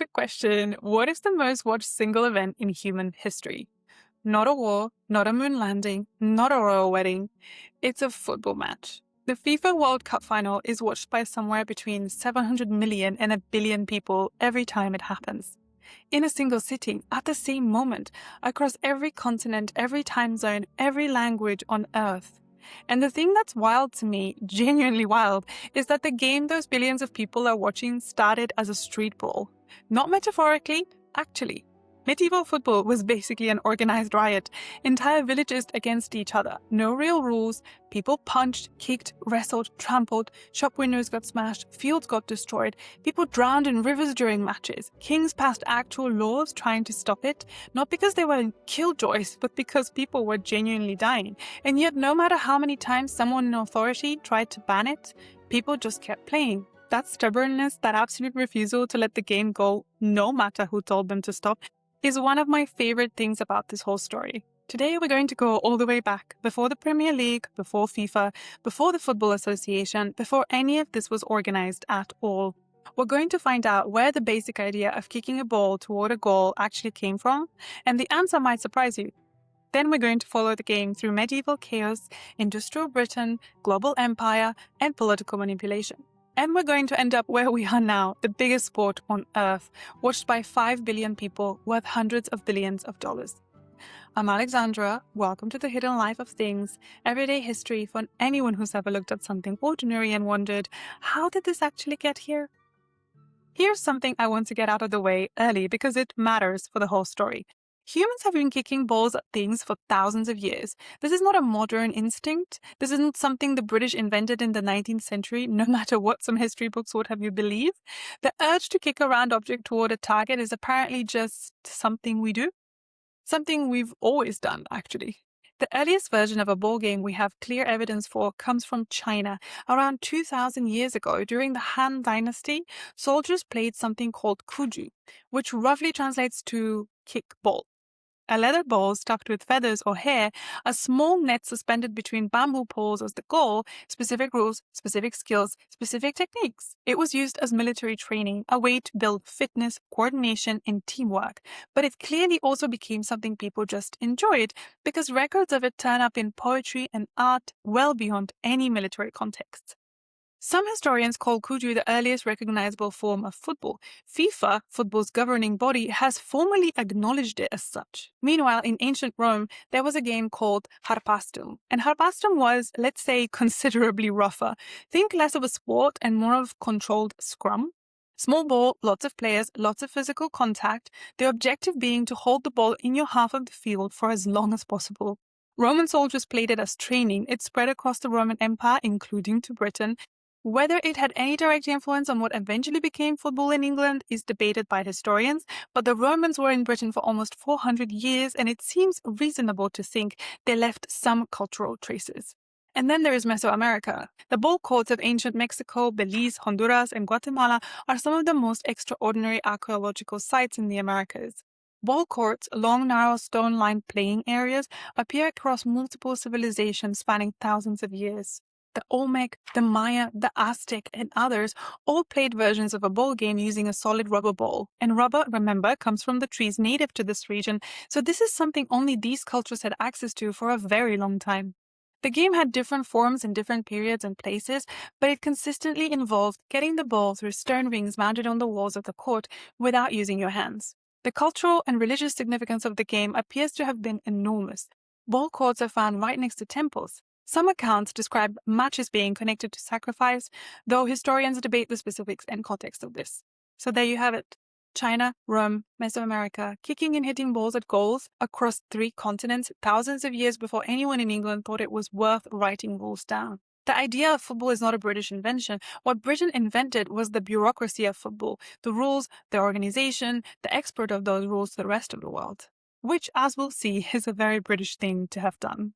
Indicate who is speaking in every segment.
Speaker 1: quick question. What is the most watched single event in human history? Not a war, not a moon landing, not a royal wedding. It's a football match. The FIFA World Cup final is watched by somewhere between 700 million and a billion people every time it happens. In a single sitting, at the same moment, across every continent, every time zone, every language on Earth. And the thing that's wild to me, genuinely wild, is that the game those billions of people are watching started as a street brawl. Not metaphorically, actually. Medieval football was basically an organized riot. Entire villages against each other. No real rules. People punched, kicked, wrestled, trampled. Shop windows got smashed. Fields got destroyed. People drowned in rivers during matches. Kings passed actual laws trying to stop it. Not because they were killjoys, but because people were genuinely dying. And yet, no matter how many times someone in authority tried to ban it, people just kept playing. That stubbornness, that absolute refusal to let the game go, no matter who told them to stop, is one of my favorite things about this whole story. Today we're going to go all the way back, before the Premier League, before FIFA, before the Football Association, before any of this was organized at all. We're going to find out where the basic idea of kicking a ball toward a goal actually came from, and the answer might surprise you. Then we're going to follow the game through medieval chaos, industrial Britain, global empire, and political manipulation. And we're going to end up where we are now, the biggest sport on Earth, watched by 5 billion people, worth hundreds of billions of dollars. I'm Alexandra. Welcome to the Hidden Life of Things, everyday history for anyone who's ever looked at something ordinary and wondered, how did this actually get here? Here's something I want to get out of the way early because it matters for the whole story. Humans have been kicking balls at things for thousands of years. This is not a modern instinct. This isn't something the British invented in the 19th century, no matter what some history books would have you believe. The urge to kick a round object toward a target is apparently just something we do. Something we've always done, actually. The earliest version of a ball game we have clear evidence for comes from China. Around 2,000 years ago, during the Han Dynasty, soldiers played something called kuju, which roughly translates to kick ball. A leather ball stuffed with feathers or hair, a small net suspended between bamboo poles as the goal, specific rules, specific skills, specific techniques. It was used as military training, a way to build fitness, coordination, and teamwork. But it clearly also became something people just enjoyed, because records of it turn up in poetry and art well beyond any military context. Some historians call kuju the earliest recognizable form of football. FIFA, football's governing body, has formally acknowledged it as such. Meanwhile, in ancient Rome, there was a game called harpastum. And harpastum was, let's say, considerably rougher. Think less of a sport and more of controlled scrum. Small ball, lots of players, lots of physical contact, the objective being to hold the ball in your half of the field for as long as possible. Roman soldiers played it as training. It spread across the Roman Empire, including to Britain. Whether it had any direct influence on what eventually became football in England is debated by historians, but the Romans were in Britain for almost 400 years, and it seems reasonable to think they left some cultural traces. And then there is Mesoamerica. The ball courts of ancient Mexico, Belize, Honduras, and Guatemala are some of the most extraordinary archaeological sites in the Americas. Ball courts, long, narrow, stone-lined playing areas, appear across multiple civilizations spanning thousands of years. The Olmec, the Maya, the Aztec, and others all played versions of a ball game using a solid rubber ball. And rubber, remember, comes from the trees native to this region, so this is something only these cultures had access to for a very long time. The game had different forms in different periods and places, but it consistently involved getting the ball through stone rings mounted on the walls of the court without using your hands. The cultural and religious significance of the game appears to have been enormous. Ball courts are found right next to temples. Some accounts describe matches being connected to sacrifice, though historians debate the specifics and context of this. So there you have it. China, Rome, Mesoamerica, kicking and hitting balls at goals across 3 continents thousands of years before anyone in England thought it was worth writing rules down. The idea of football is not a British invention. What Britain invented was the bureaucracy of football, the rules, the organization, the export of those rules to the rest of the world. Which, as we'll see, is a very British thing to have done.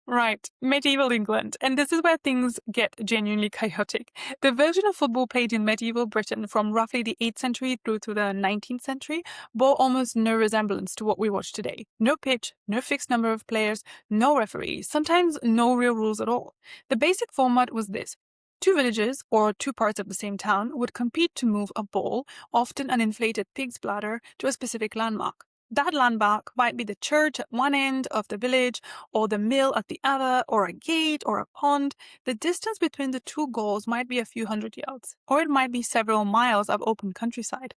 Speaker 1: Right, medieval England, and this is where things get genuinely chaotic. The version of football played in medieval Britain from roughly the 8th century through to the 19th century bore almost no resemblance to what we watch today. No pitch, no fixed number of players, no referees, sometimes no real rules at all. The basic format was this. Two villages, or two parts of the same town, would compete to move a ball, often an inflated pig's bladder, to a specific landmark. That landmark might be the church at one end of the village, or the mill at the other, or a gate, or a pond. The distance between the two goals might be a few hundred yards, or it might be several miles of open countryside.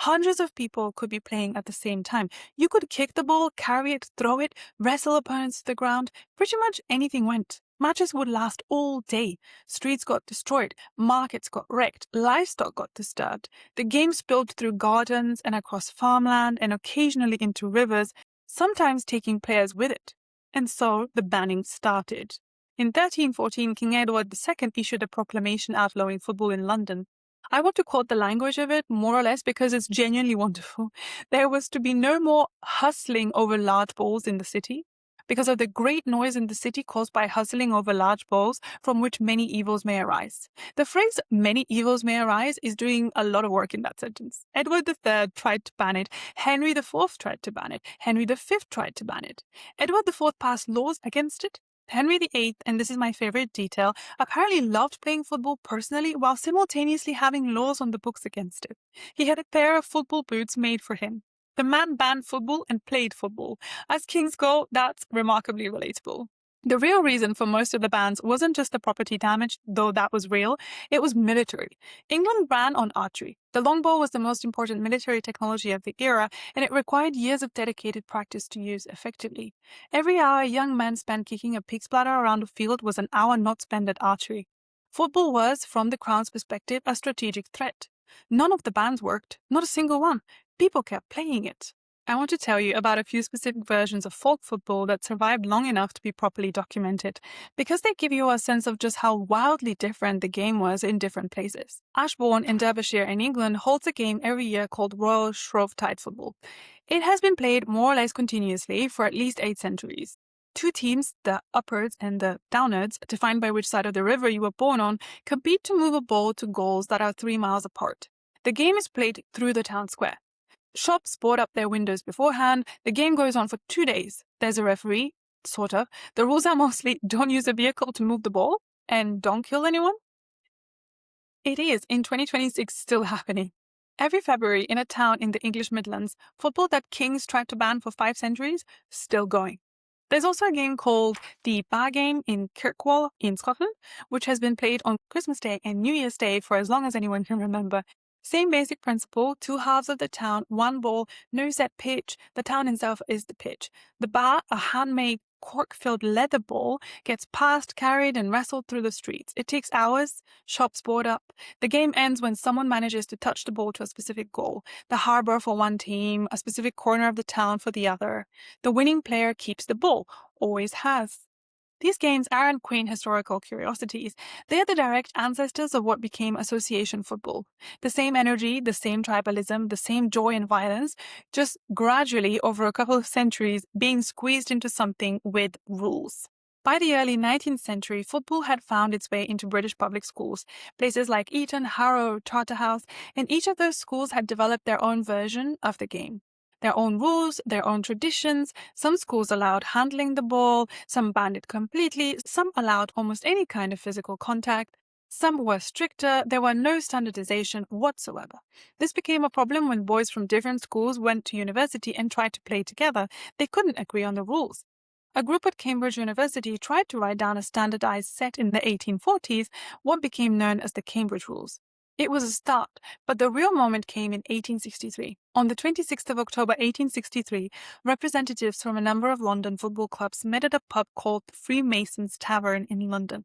Speaker 1: Hundreds of people could be playing at the same time. You could kick the ball, carry it, throw it, wrestle opponents to the ground. Pretty much anything went. Matches would last all day. Streets got destroyed, markets got wrecked, livestock got disturbed. The game spilled through gardens and across farmland and occasionally into rivers, sometimes taking players with it. And so the banning started. In 1314, King Edward II issued a proclamation outlawing football in London. I want to quote the language of it more or less because it's genuinely wonderful. There was to be no more hustling over large balls in the city, because of the great noise in the city caused by hustling over large balls, from which many evils may arise. The phrase "many evils may arise" is doing a lot of work in that sentence. Edward III tried to ban it. Henry IV tried to ban it. Henry V tried to ban it. Edward IV passed laws against it. Henry VIII, and this is my favorite detail, apparently loved playing football personally while simultaneously having laws on the books against it. He had a pair of football boots made for him. The man banned football and played football. As kings go, that's remarkably relatable. The real reason for most of the bans wasn't just the property damage, though that was real, it was military. England ran on archery. The longbow was the most important military technology of the era, and it required years of dedicated practice to use effectively. Every hour a young man spent kicking a pig's bladder around a field was an hour not spent at archery. Football was, from the Crown's perspective, a strategic threat. None of the bans worked, not a single one. People kept playing it. I want to tell you about a few specific versions of folk football that survived long enough to be properly documented, because they give you a sense of just how wildly different the game was in different places. Ashbourne in Derbyshire in England holds a game every year called Royal Shrovetide Football. It has been played more or less continuously for at least 8 centuries. Two teams, the uppers and the downards, defined by which side of the river you were born on, compete to move a ball to goals that are 3 miles apart. The game is played through the town square. Shops board up their windows beforehand. The game goes on for 2 days. There's a referee, sort of. The rules are mostly don't use a vehicle to move the ball and don't kill anyone. It is, in 2026, still happening. Every February in a town in the English Midlands, football that kings tried to ban for 5 centuries, still going. There's also a game called the Bar Game in Kirkwall in Scotland, which has been played on Christmas Day and New Year's Day for as long as anyone can remember. Same basic principle, 2 halves of the town, 1 ball, no set pitch. The town itself is the pitch. The bar, a handmade cork-filled leather ball, gets passed, carried, and wrestled through the streets. It takes hours, shops board up. The game ends when someone manages to touch the ball to a specific goal. The harbour for one team, a specific corner of the town for the other. The winning player keeps the ball, always has. These games aren't quaint historical curiosities. They are the direct ancestors of what became association football. The same energy, the same tribalism, the same joy and violence, just gradually over a couple of centuries being squeezed into something with rules. By the early 19th century, football had found its way into British public schools, places like Eton, Harrow, Charterhouse, and each of those schools had developed their own version of the game. Their own rules, their own traditions. Some schools allowed handling the ball, some banned it completely, some allowed almost any kind of physical contact. Some were stricter, there were no standardization whatsoever. This became a problem when boys from different schools went to university and tried to play together. They couldn't agree on the rules. A group at Cambridge University tried to write down a standardized set in the 1840s, what became known as the Cambridge Rules. It was a start, but the real moment came in 1863. On the 26th of October 1863, representatives from a number of London football clubs met at a pub called the Freemasons Tavern in London.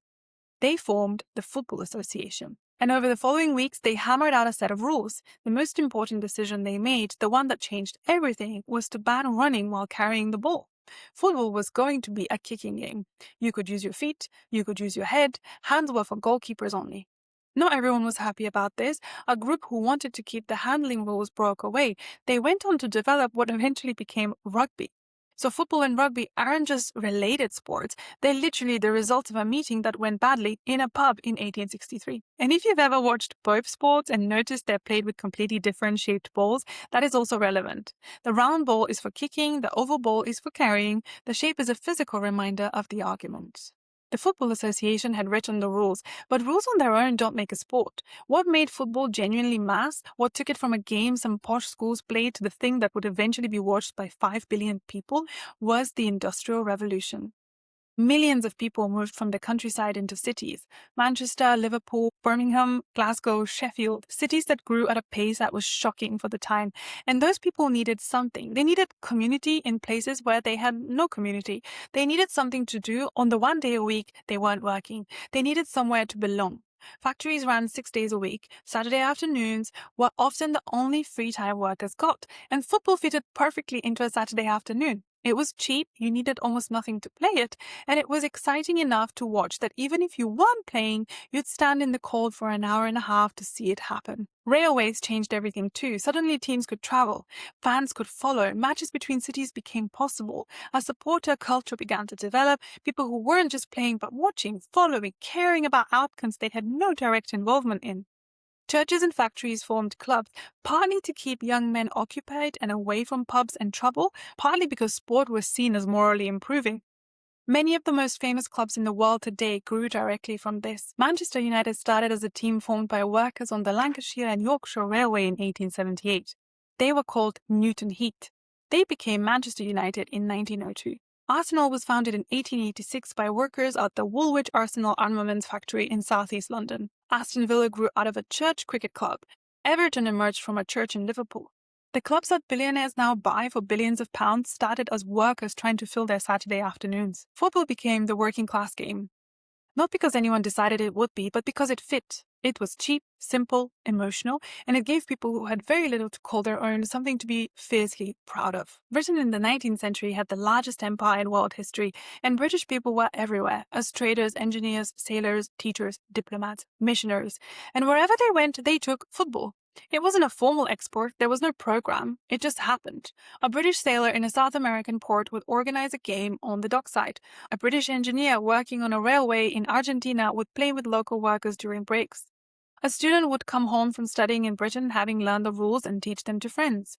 Speaker 1: They formed the Football Association. And over the following weeks, they hammered out a set of rules. The most important decision they made, the one that changed everything, was to ban running while carrying the ball. Football was going to be a kicking game. You could use your feet, you could use your head, hands were for goalkeepers only. Not everyone was happy about this. A group who wanted to keep the handling rules broke away. They went on to develop what eventually became rugby. So football and rugby aren't just related sports. They're literally the result of a meeting that went badly in a pub in 1863. And if you've ever watched both sports and noticed they're played with completely different shaped balls, that is also relevant. The round ball is for kicking, the oval ball is for carrying. The shape is a physical reminder of the argument. The Football Association had written the rules, but rules on their own don't make a sport. What made football genuinely mass, what took it from a game some posh schools played to the thing that would eventually be watched by 5 billion people, was the Industrial Revolution. Millions of people moved from the countryside into cities. Manchester, Liverpool, Birmingham, Glasgow, Sheffield, cities that grew at a pace that was shocking for the time. And those people needed something. They needed community in places where they had no community. They needed something to do on the one day a week they weren't working. They needed somewhere to belong. Factories ran 6 days a week. Saturday afternoons were often the only free time workers got, and football fitted perfectly into a Saturday afternoon. It was cheap, you needed almost nothing to play it, and it was exciting enough to watch that even if you weren't playing, you'd stand in the cold for an hour and a half to see it happen. Railways changed everything too. Suddenly teams could travel, fans could follow, matches between cities became possible. A supporter culture began to develop, people who weren't just playing but watching, following, caring about outcomes they had no direct involvement in. Churches and factories formed clubs, partly to keep young men occupied and away from pubs and trouble, partly because sport was seen as morally improving. Many of the most famous clubs in the world today grew directly from this. Manchester United started as a team formed by workers on the Lancashire and Yorkshire Railway in 1878. They were called Newton Heat. They became Manchester United in 1902. Arsenal was founded in 1886 by workers at the Woolwich Arsenal Armaments Factory in southeast London. Aston Villa grew out of a church cricket club. Everton emerged from a church in Liverpool. The clubs that billionaires now buy for billions of pounds started as workers trying to fill their Saturday afternoons. Football became the working class game. Not because anyone decided it would be, but because it fit. It was cheap, simple, emotional, and it gave people who had very little to call their own something to be fiercely proud of. Britain in the 19th century had the largest empire in world history, and British people were everywhere, as traders, engineers, sailors, teachers, diplomats, missionaries. And wherever they went, they took football. It wasn't a formal export, there was no program, it just happened. A British sailor in a South American port would organize a game on the dockside. A British engineer working on a railway in Argentina would play with local workers during breaks. A student would come home from studying in Britain having learned the rules and teach them to friends.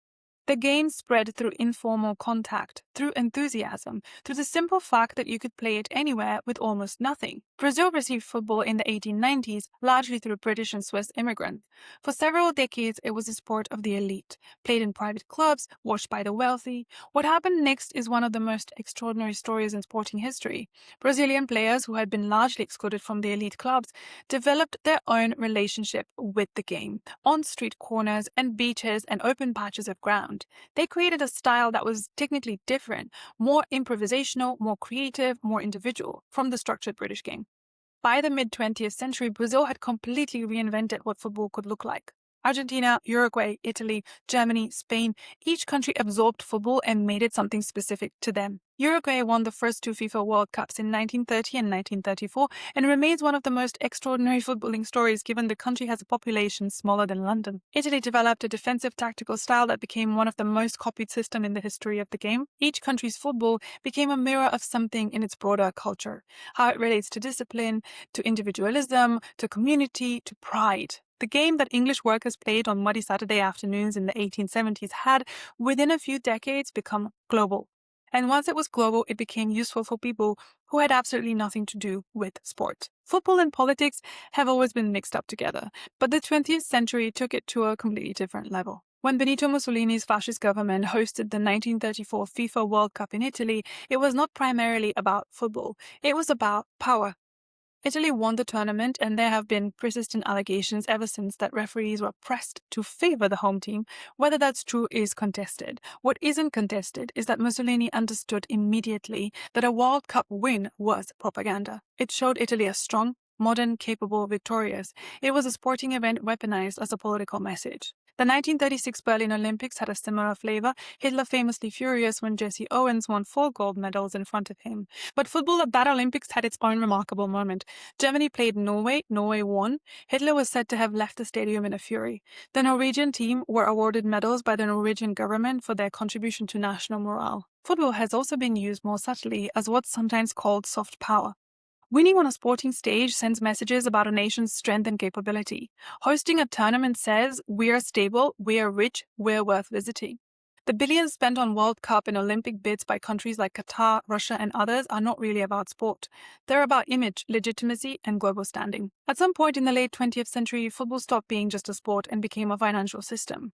Speaker 1: The game spread through informal contact, through enthusiasm, through the simple fact that you could play it anywhere with almost nothing. Brazil received football in the 1890s, largely through British and Swiss immigrants. For several decades, it was a sport of the elite, played in private clubs, watched by the wealthy. What happened next is one of the most extraordinary stories in sporting history. Brazilian players who had been largely excluded from the elite clubs developed their own relationship with the game, on street corners and beaches and open patches of ground. They created a style that was technically different, more improvisational, more creative, more individual from the structured British game. By the mid-20th century, Brazil had completely reinvented what football could look like. Argentina, Uruguay, Italy, Germany, Spain, each country absorbed football and made it something specific to them. Uruguay won the first two FIFA World Cups in 1930 and 1934 and remains one of the most extraordinary footballing stories given the country has a population smaller than London. Italy developed a defensive tactical style that became one of the most copied systems in the history of the game. Each country's football became a mirror of something in its broader culture, how it relates to discipline, to individualism, to community, to pride. The game that English workers played on muddy Saturday afternoons in the 1870s had, within a few decades, become global. And once it was global, it became useful for people who had absolutely nothing to do with sport. Football and politics have always been mixed up together, but the 20th century took it to a completely different level. When Benito Mussolini's fascist government hosted the 1934 FIFA World Cup in Italy, it was not primarily about football. It was about power. Italy won the tournament, and there have been persistent allegations ever since that referees were pressed to favor the home team. Whether that's true is contested. What isn't contested is that Mussolini understood immediately that a World Cup win was propaganda. It showed Italy as strong, modern, capable, victorious. It was a sporting event weaponized as a political message. The 1936 Berlin Olympics had a similar flavor, Hitler famously furious when Jesse Owens won 4 gold medals in front of him. But football at that Olympics had its own remarkable moment. Germany played Norway, Norway won. Hitler was said to have left the stadium in a fury. The Norwegian team were awarded medals by the Norwegian government for their contribution to national morale. Football has also been used more subtly as what's sometimes called soft power. Winning on a sporting stage sends messages about a nation's strength and capability. Hosting a tournament says, we are stable, we are rich, we're worth visiting. The billions spent on World Cup and Olympic bids by countries like Qatar, Russia, and others are not really about sport. They're about image, legitimacy, and global standing. At some point in the late 20th century, football stopped being just a sport and became a financial system.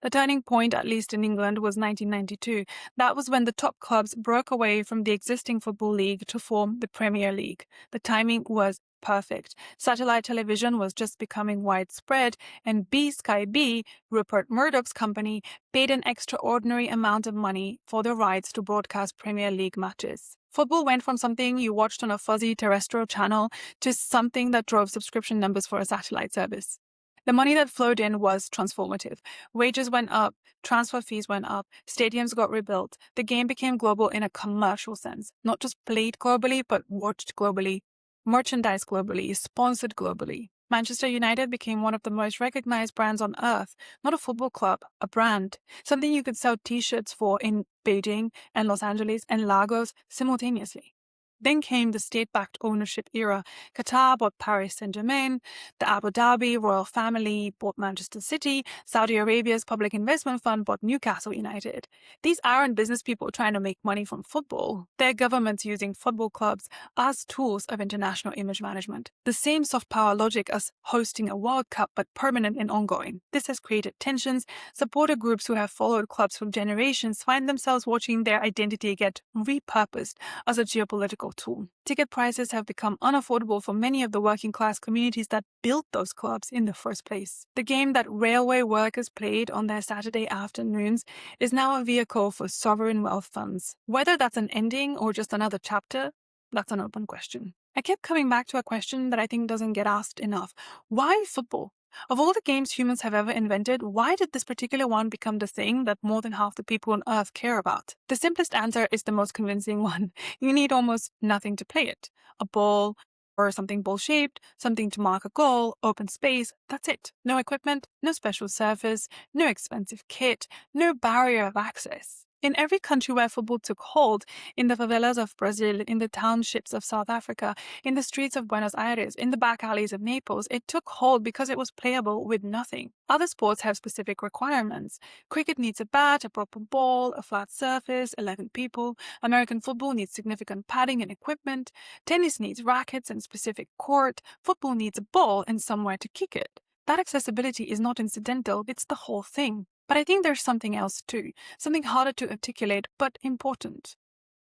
Speaker 1: The turning point, at least in England, was 1992. That was when the top clubs broke away from the existing Football League to form the Premier League. The timing was perfect. Satellite television was just becoming widespread, and Sky B, Rupert Murdoch's company, paid an extraordinary amount of money for the rights to broadcast Premier League matches. Football went from something you watched on a fuzzy terrestrial channel to something that drove subscription numbers for a satellite service. The money that flowed in was transformative. Wages went up, transfer fees went up, stadiums got rebuilt. The game became global in a commercial sense, not just played globally, but watched globally, merchandised globally, sponsored globally. Manchester United became one of the most recognized brands on earth, not a football club, a brand, something you could sell t-shirts for in Beijing and Los Angeles and Lagos simultaneously. Then came the state-backed ownership era. Qatar bought Paris Saint-Germain, the Abu Dhabi royal family bought Manchester City, Saudi Arabia's public investment fund bought Newcastle United. These aren't business people trying to make money from football. They're governments using football clubs as tools of international image management. The same soft power logic as hosting a World Cup, but permanent and ongoing. This has created tensions. Supporter groups who have followed clubs for generations find themselves watching their identity get repurposed as a geopolitical tool. Ticket prices have become unaffordable for many of the working class communities that built those clubs in the first place. The game that railway workers played on their Saturday afternoons is now a vehicle for sovereign wealth funds. Whether that's an ending or just another chapter, that's an open question. I kept coming back to a question that I think doesn't get asked enough. Why football? Of all the games humans have ever invented, why did this particular one become the thing that more than half the people on Earth care about? The simplest answer is the most convincing one. You need almost nothing to play it. A ball, or something ball-shaped, something to mark a goal, open space, that's it. No equipment, no special surface, no expensive kit, no barrier of access. In every country where football took hold, in the favelas of Brazil, in the townships of South Africa, in the streets of Buenos Aires, in the back alleys of Naples, it took hold because it was playable with nothing. Other sports have specific requirements. Cricket needs a bat, a proper ball, a flat surface, 11 people. American football needs significant padding and equipment. Tennis needs rackets and specific court. Football needs a ball and somewhere to kick it. That accessibility is not incidental, it's the whole thing. But I think there's something else too, something harder to articulate, but important.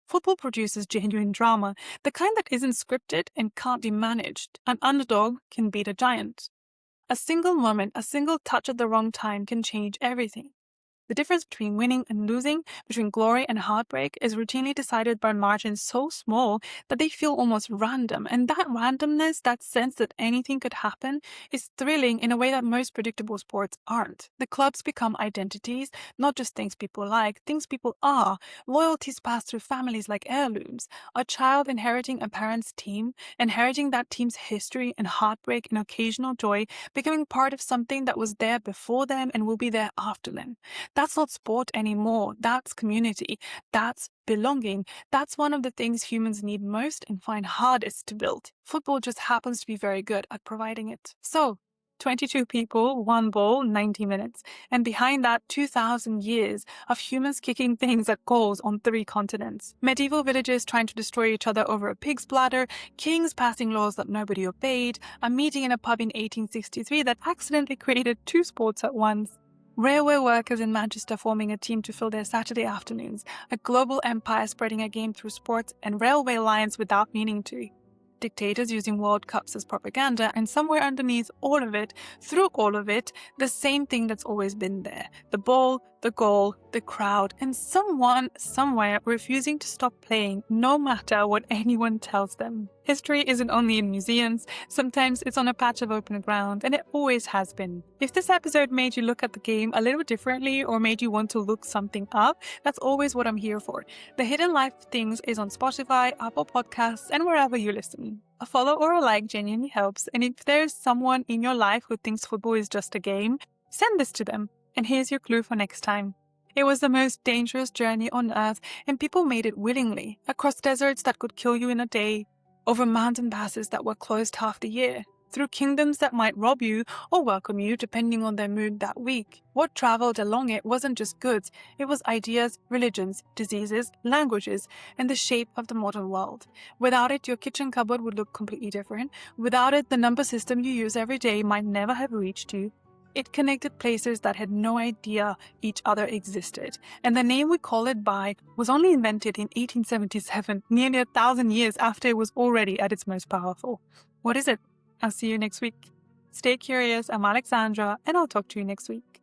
Speaker 1: Football produces genuine drama, the kind that isn't scripted and can't be managed. An underdog can beat a giant. A single moment, a single touch at the wrong time can change everything. The difference between winning and losing, between glory and heartbreak, is routinely decided by margins so small that they feel almost random. And that randomness, that sense that anything could happen, is thrilling in a way that most predictable sports aren't. The clubs become identities, not just things people like, things people are. Loyalties pass through families like heirlooms. A child inheriting a parent's team, inheriting that team's history and heartbreak and occasional joy, becoming part of something that was there before them and will be there after them. That's not sport anymore. That's community. That's belonging. That's one of the things humans need most and find hardest to build. Football just happens to be very good at providing it. So, 22 people, one ball, 90 minutes. And behind that, 2,000 years of humans kicking things at goals on 3 continents. Medieval villages trying to destroy each other over a pig's bladder, kings passing laws that nobody obeyed, a meeting in a pub in 1863 that accidentally created 2 sports at once. Railway workers in Manchester forming a team to fill their Saturday afternoons, a global empire spreading a game through sports and railway lines without meaning to. Dictators using World Cups as propaganda, and somewhere underneath all of it, through all of it, the same thing that's always been there. The ball, the goal, the crowd, and someone, somewhere, refusing to stop playing no matter what anyone tells them. History isn't only in museums, sometimes it's on a patch of open ground, and it always has been. If this episode made you look at the game a little differently or made you want to look something up, that's always what I'm here for. The Hidden Life of Things is on Spotify, Apple Podcasts, and wherever you listen. A follow or a like genuinely helps, and if there's someone in your life who thinks football is just a game, send this to them. And here's your clue for next time. It was the most dangerous journey on earth, and people made it willingly, across deserts that could kill you in a day, over mountain passes that were closed half the year. through kingdoms that might rob you or welcome you depending on their mood that week. What traveled along it wasn't just goods, it was ideas, religions, diseases, languages, and the shape of the modern world. Without it, your kitchen cupboard would look completely different. Without it, the number system you use every day might never have reached you. It connected places that had no idea each other existed, and the name we call it by was only invented in 1877, nearly 1,000 years after it was already at its most powerful. What is it? I'll see you next week. Stay curious. I'm Alexandra, and I'll talk to you next week.